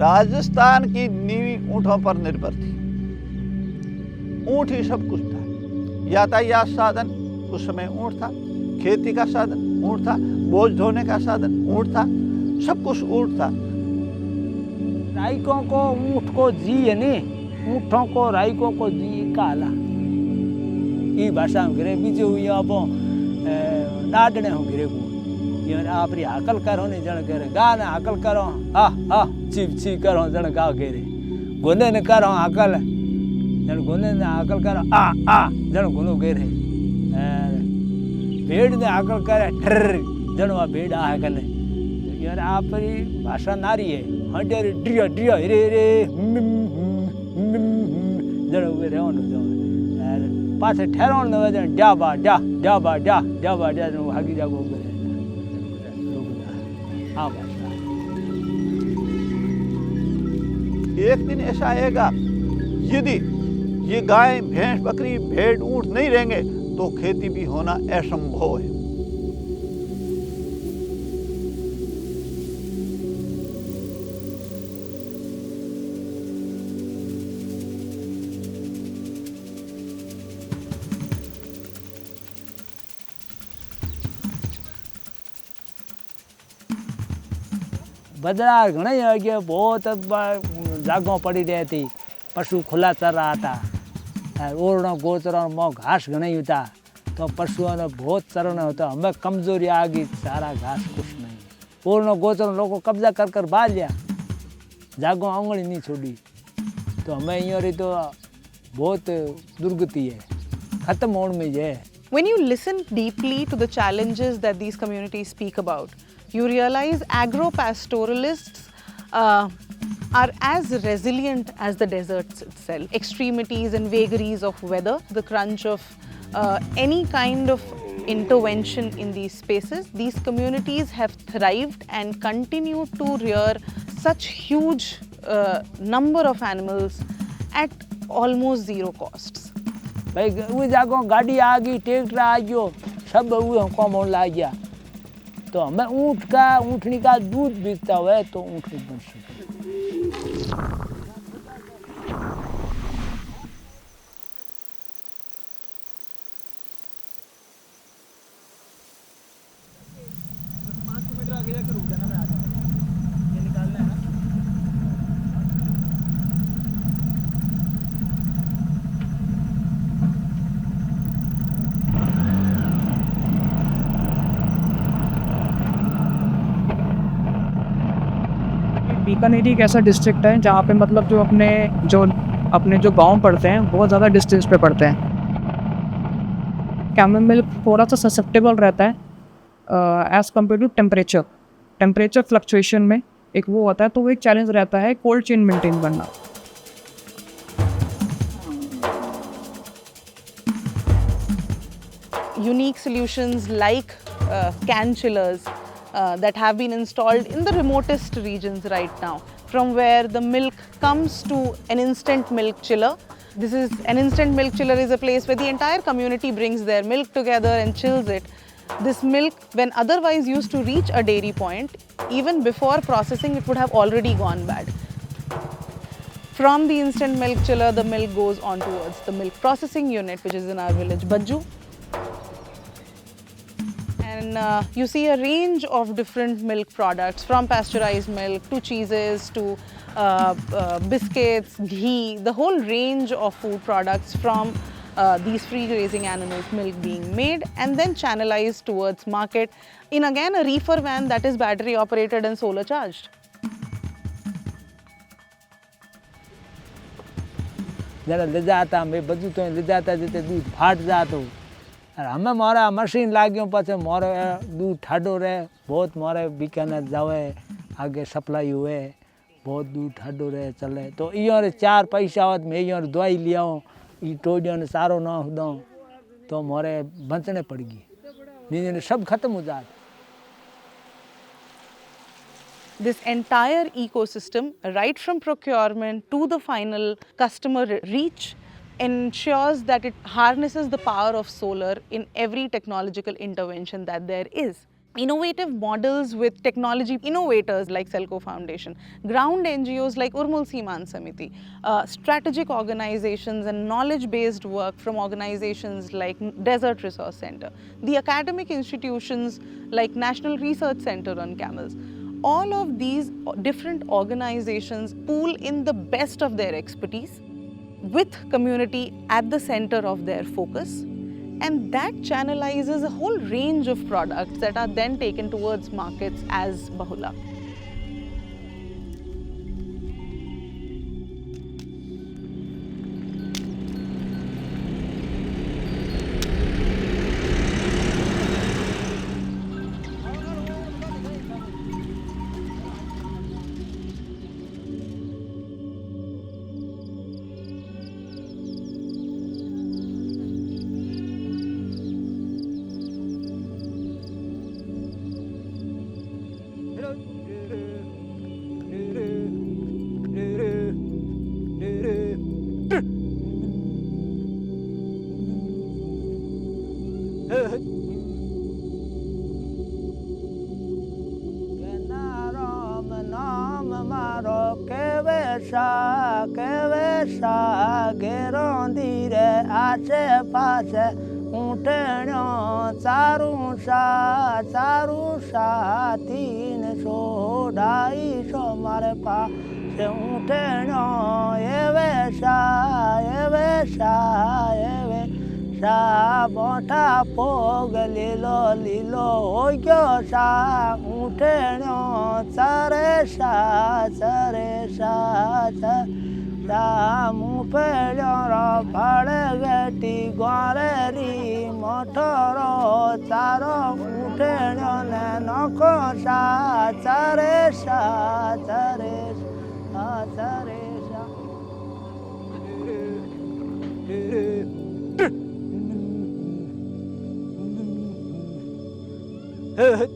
राजस्थान की नींव ऊँटों पर निर्भर थी। ऊँट ही सब कुछ था। यातायात साधन उस समय ऊँट था, खेती का साधन ऊँट था, बोझ ढोने का साधन ऊँट था, सब कुछ ऊँट था। राइकों को ऊँट को जी है नी, ऊँटों को राइकों को जी काला। ई भाषा में गिरे बीजे हुई आप डाडने हो गिरे को ये आपरी हकल करो ने जण करे गा ने हकल करो हा हा ची ची करो जण गा गिरे गोने ने करो हकल जण गोने ने हकल करो आ जण गोनो गिरे भेड़ ने हकल करे ठर जण वा भेड़ आ हकल यार आपरी भाषा नारी है हडर ड्रिया ड्रिया रे रे जण वे रहनो जो पाछे ठहरोण न वजन डाबा डा डाबा डा डाबा डा नो हागी जागो करे हां भाषा। एक दिन ऐसा आएगा यदि ये गाय भैंस बकरी भेड़ ऊँट नहीं रहेंगे तो खेती भी होना असंभव है। बदला घणे अगे बहुत जागो पड़ी रही थी, पशु खुला चर रहा था, ओरनो गोचरों में घास घने होता तो पशुओं ने बहुत चरना होता। हमें कमजोरी आ गई, सारा घास कुछ नहीं, ओरनो गोचरों लोगों कब्जा कर कर बाल लिया, जागो आंगली नहीं छोड़ी, तो हमें यहाँ तो बहुत दुर्गति है, खत्म होने में है। When you listen deeply to the challenges that these communities speak about, you realize agro-pastoralists are as resilient as the deserts itself. Extremities and vagaries of weather, the crunch of any kind of intervention in these spaces, these communities have thrived and continue to rear such huge number of animals at almost zero costs. भाई वो जागो गाड़ी आ गई, tractor आ गयो, सब वो कम होने लग गया, तो हमें ऊँटनी का दूध बिकता हुआ तो ऊँटनी बन सकती। बीकानेर एक ऐसा डिस्ट्रिक्ट है जहाँ पे मतलब जो अपने जो गांव पड़ते हैं बहुत ज़्यादा डिस्टेंस पे पड़ते हैं। कैमल मिल्क थोड़ा सा ससेप्टेबल रहता है as compare to temperature fluctuation में एक वो होता है, तो वो एक चैलेंज रहता है कोल्ड चेन मेंटेन करना। Unique solutions like can chillers that have been installed in the remotest regions right now, from where the milk comes to an instant milk chiller. This is an instant milk chiller is a place where the entire community brings their milk together and chills it. This milk, when otherwise used to reach a dairy point, even before processing, it would have already gone bad. From the instant milk chiller, the milk goes on towards the milk processing unit, which is in our village, Bajju. And you see a range of different milk products, from pasteurized milk to cheeses to biscuits, ghee, the whole range of food products from these free grazing animals' milk being made and then channelized towards market in again a reefer van that is battery operated and solar charged. जरा ले जाता मैं बजू तो ले जाता जैसे दूध फाट जातो और हमें मारा मशीन लागियों पाछे मारो दूध ठाडो रहे बहुत मारे बीकानेर जावे आगे सप्लाई हुए बहुत दूध ठाडो रहे चले तो इयों 4 पैसा आवत मैं इयों दवाई लियाओ ई टोडियों ने सारो ना दो तो मारे बचने पड़ गई नहीं सब खत्म हो जात। This entire ecosystem, right from procurement to the final customer reach, ensures that it harnesses the power of solar in every technological intervention that there is. innovative models with technology innovators like Selco Foundation, ground NGOs like Urmul Seeman Samiti, strategic organizations and knowledge-based work from organizations like Desert Resource Center, the academic institutions like National Research Center on Camels. All of these different organizations pool in the best of their expertise with community at the center of their focus, and that channelizes a whole range of products that are then taken towards markets as Bahula. મોટા પોગ લીલો લીલો હોય ગયો સા ઊંટણ્યો ચરે સા મુપેડ્યો row ફળ ગટી ગોરેરી મોટરો ચારો ઊંટણ્યો ને નોખો સા ચરે સા Hey,